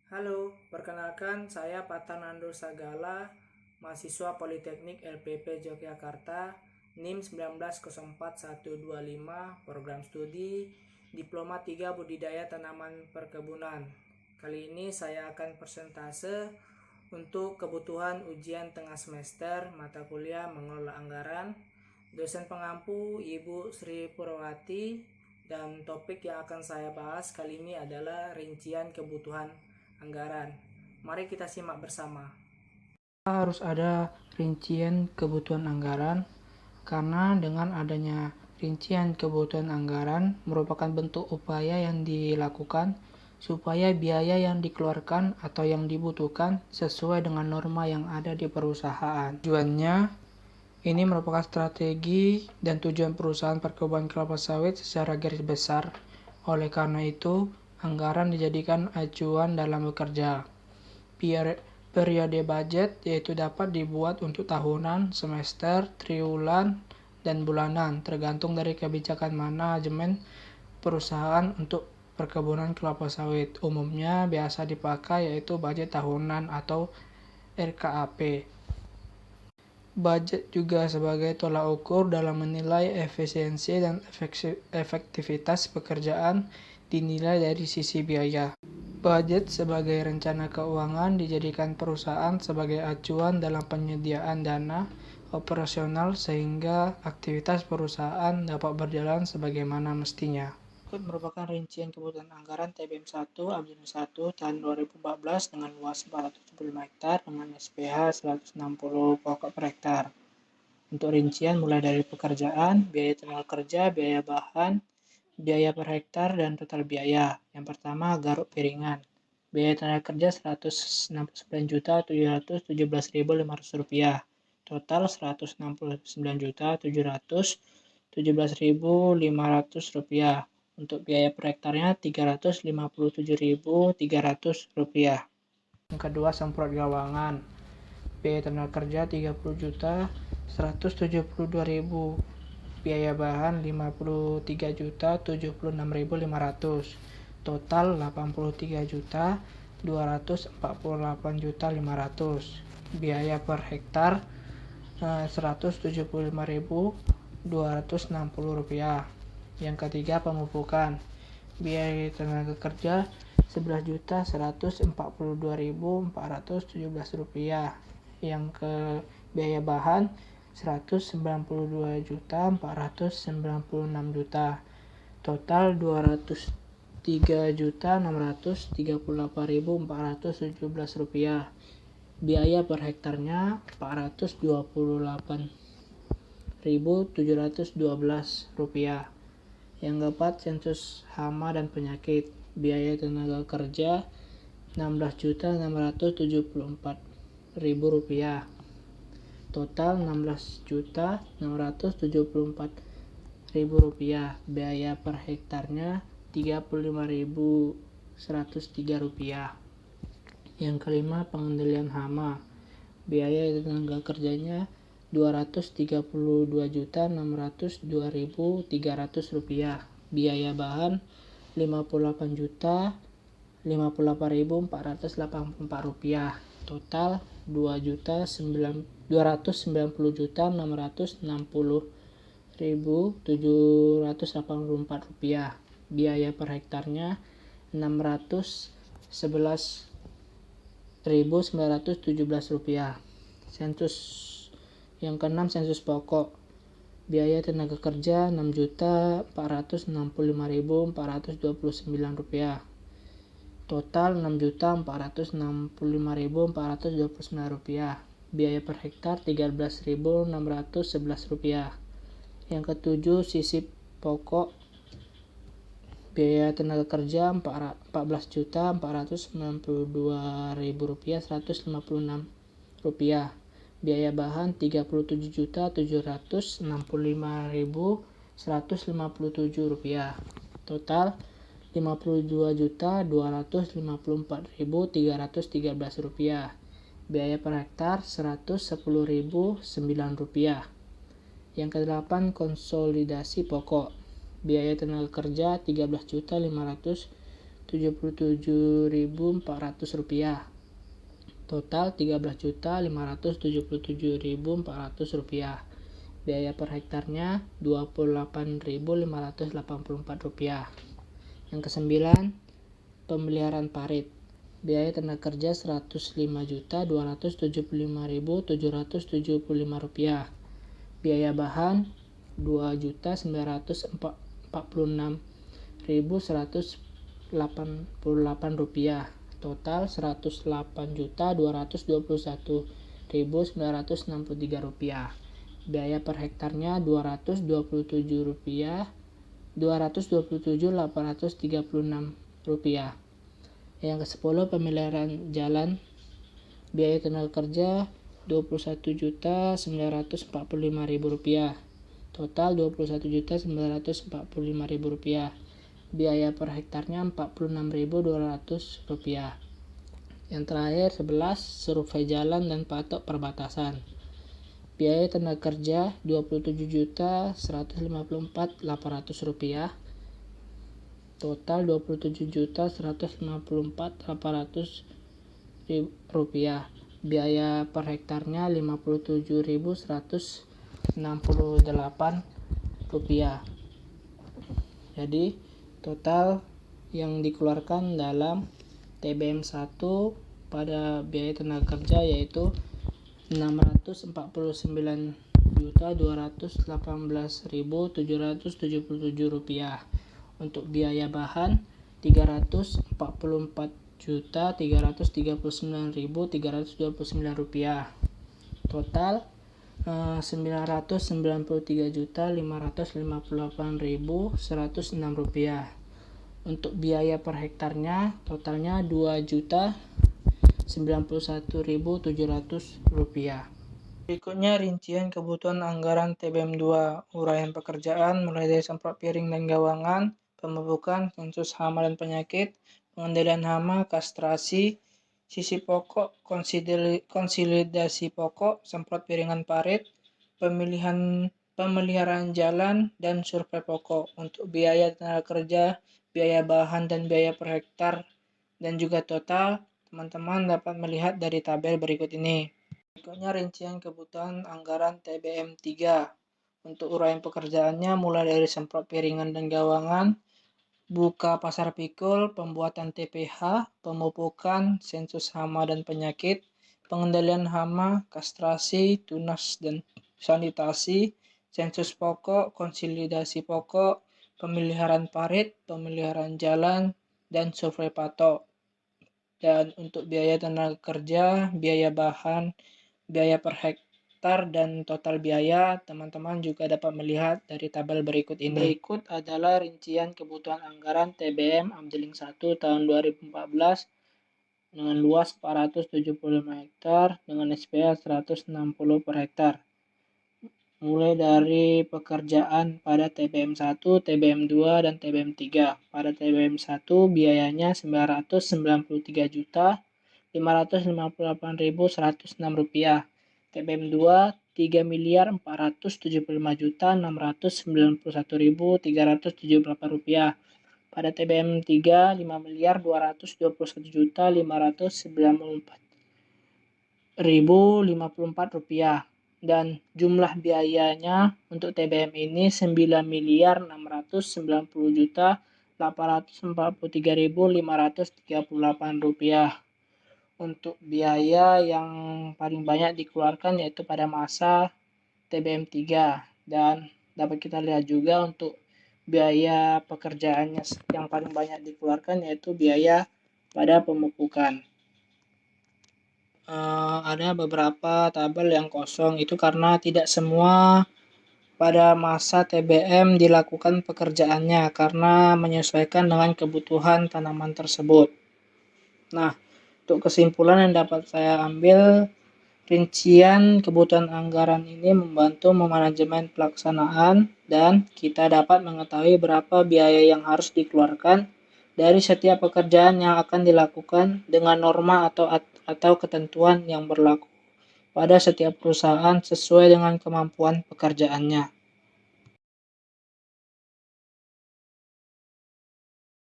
Halo, perkenalkan saya Patanando Sagala, mahasiswa Politeknik LPP Yogyakarta, NIM 1904125, program studi Diploma 3 Budidaya Tanaman Perkebunan. Kali ini saya akan persentase untuk kebutuhan ujian tengah semester mata kuliah mengelola anggaran. Dosen pengampu Ibu Sri Purwati, dan topik yang akan saya bahas kali ini adalah rincian kebutuhan anggaran. Mari kita simak bersama. Harus ada rincian kebutuhan anggaran karena dengan adanya rincian kebutuhan anggaran merupakan bentuk upaya yang dilakukan supaya biaya yang dikeluarkan atau yang dibutuhkan sesuai dengan norma yang ada di perusahaan. Tujuannya, ini merupakan strategi dan tujuan perusahaan perkebunan kelapa sawit secara garis besar. Oleh karena itu, anggaran dijadikan acuan dalam bekerja. Periode budget yaitu dapat dibuat untuk tahunan, semester, triwulan, dan bulanan, tergantung dari kebijakan manajemen perusahaan untuk perkebunan kelapa sawit. Umumnya biasa dipakai yaitu budget tahunan atau RKAP. Budget juga sebagai tolak ukur dalam menilai efisiensi dan efektivitas pekerjaan dinilai dari sisi biaya. Budget sebagai rencana keuangan dijadikan perusahaan sebagai acuan dalam penyediaan dana operasional sehingga aktivitas perusahaan dapat berjalan sebagaimana mestinya. Berikut merupakan rincian kebutuhan anggaran TBM 1 Abjad 1 tahun 2014 dengan luas 475 hektar dengan SPH 160 pokok per hektar. Untuk rincian mulai dari pekerjaan, biaya tenaga kerja, biaya bahan, biaya per hektar, dan total biaya. Yang pertama, garuk piringan. Biaya tenaga kerja Rp169.717.500. Total Rp169.717.500. Untuk biaya per hektarnya Rp357.300. Yang kedua, semprot gawangan. Biaya tenaga kerja Rp30.172.000. Biaya bahan Rp53.076.500. Total Rp83.248.500. Biaya per hektar Rp175.260. Yang ketiga, pemupukan. Biaya tenaga kerja Rp11.142.417. Yang ke biaya bahan Rp192.496. Total Rp203.638.417. Biaya per hektarnya Rp428.712. Yang keempat, sensus hama dan penyakit. Biaya tenaga kerja Rp16.674.000. Total Rp16.674.000. Biaya per hektarnya Rp35.103. Yang kelima, pengendalian hama. Biaya tenaga kerjanya Rp232.602.300. Biaya bahan Rp58.484. Total Rp290.290.784. Biaya per hektarnya Rp611.917. Sensus yang keenam, sensus pokok. Biaya tenaga kerja Rp6.465.429. Total Rp6.465.429. Biaya per hektar Rp13.611. Yang ketujuh, sisip pokok. Biaya tenaga kerja Rp14.492.156. Biaya bahan Rp32.765.157. Total Rp52.254.313. Biaya per hektar Rp110.009. Yang kedelapan, konsolidasi pokok. Biaya tenaga kerja Rp13.500. Rp77.400. Total Rp13.577.400. Biaya per hektarnya Rp28.584. Yang kesembilan, pemeliharaan parit. Biaya tenaga kerja Rp105.275.775. Biaya bahan Rp2.946.188. Total Rp108.221.963. Biaya per hektarnya Rp227.836. Yang ke-10, pemeliharaan jalan. Biaya tenaga kerja Rp21.945.000. Total Rp21.945.000. Biaya per hektarnya Rp46.200. Yang terakhir 11, survei jalan dan patok perbatasan. Biaya tenaga kerja Rp27.154.800. Total Rp27.154.800. Biaya per hektarnya Rp57.168. Jadi total yang dikeluarkan dalam TBM 1 pada biaya tenaga kerja yaitu Rp644.218.777. Untuk biaya bahan Rp344.339.329. Total Rp993.558.106. Untuk biaya per hektarnya totalnya Rp2.091.700. Berikutnya rincian kebutuhan anggaran TBM 2, uraian pekerjaan mulai dari semprot piring dan gawangan, pemupukan, sensus hama dan penyakit, pengendalian hama, kastrasi, sisi pokok, konsolidasi pokok, semprot piringan parit, pemeliharaan jalan, dan survei pokok. Untuk biaya tenaga kerja, biaya bahan, dan biaya per hektar, dan juga total, teman-teman dapat melihat dari tabel berikut ini. Berikutnya rincian kebutuhan anggaran TBM 3. Untuk uraian pekerjaannya mulai dari semprot piringan dan gawangan, buka pasar pikul, pembuatan TPH, pemupukan, sensus hama dan penyakit, pengendalian hama, kastrasi, tunas dan sanitasi, sensus pokok, konsolidasi pokok, pemeliharaan parit, pemeliharaan jalan, dan survei patok. Dan untuk biaya tenaga kerja, biaya bahan, biaya per hektar, dan total biaya, teman-teman juga dapat melihat dari tabel berikut ini. Berikut adalah rincian kebutuhan anggaran TBM Amjeling 1 tahun 2014 dengan luas 475 hektar dengan SPA 160 per hektar. Mulai dari pekerjaan pada TBM 1, TBM 2, dan TBM 3. Pada TBM 1 biayanya Rp999.558.106. TBM 2 Rp3.475.691.378. Pada TBM 3 Rp5.221.594.054. Dan jumlah biayanya untuk TBM ini Rp9.690.843.538. Untuk biaya yang paling banyak dikeluarkan yaitu pada masa TBM 3, dan dapat kita lihat juga untuk biaya pekerjaannya yang paling banyak dikeluarkan yaitu biaya pada pemupukan. Ada beberapa tabel yang kosong, itu karena tidak semua pada masa TBM dilakukan pekerjaannya karena menyesuaikan dengan kebutuhan tanaman tersebut. Nah, untuk kesimpulan yang dapat saya ambil, rincian kebutuhan anggaran ini membantu memanajemen pelaksanaan dan kita dapat mengetahui berapa biaya yang harus dikeluarkan dari setiap pekerjaan yang akan dilakukan dengan norma atau ketentuan yang berlaku pada setiap perusahaan sesuai dengan kemampuan pekerjaannya.